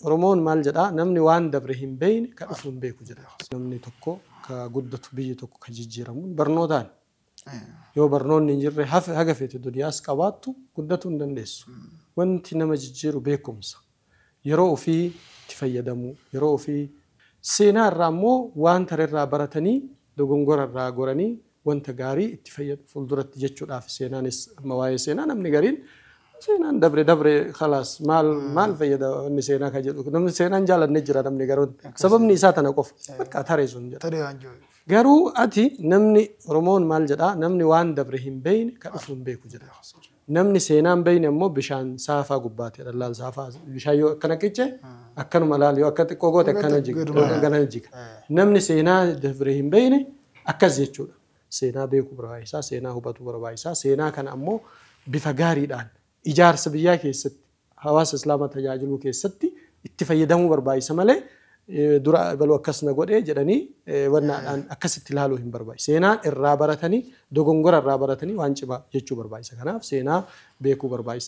Oromoon maal jedhaa namni waan dabre hin beekne ka dhufu hin beeku jedha. Namni tokko ka guddatu biyyi tokko ka jijjiiramu barnootaan. Yoo barnoonni hin jirre haga feete duniyaas qabaattu guddatu hin dandeessu. Wanti nama jijjiiru beekumsa. Yeroo ofii itti fayyadamu, yeroo ofii seenaa irraa immoo waan tarerraa baratanii dogongora irraa goranii wanta gaarii itti fayyadu fuulduratti jechuudhaaf seenaanis amma waa'ee seenaa namni gariin seenaan dabre khalaas maal fayyada inni seenaa ka jedhu namni seenaan jaalanne jira namni garuun sababni isaa tana qofa bakka taree sun jedha. Garuu ati namni Oromoon maal jedhaa namni waan dabre hin beekne ka dhufu hin beeku jedha. Namni seenaan beekne immoo bishaan saafaa gubbaate dhallaan saafaa bishaan yoo akkana qicce akkanuma laal yoo akka xiqqoo goote akkana jiga. Namni seenaa dabre hin beekne akkas jechuudha. Seenaa beekuu barbaachisaa, seenaa hubachuu barbaachisaa, seenaa kana ammoo bifa gaariidhaan ijaarsa biyyaa keessatti hawaasa islaamaa tajaajiluu keessatti itti fayyadamuu barbaachisa malee dura baluu akkasna godhee jedhanii wannaadhaan akkasitti ilaaluu hin barbaachisu. Seenaan irraa baratanii dogongora irraa baratanii waan cimaa jechuu barbaachisa. Kanaaf seenaa beekuu barbaachisa.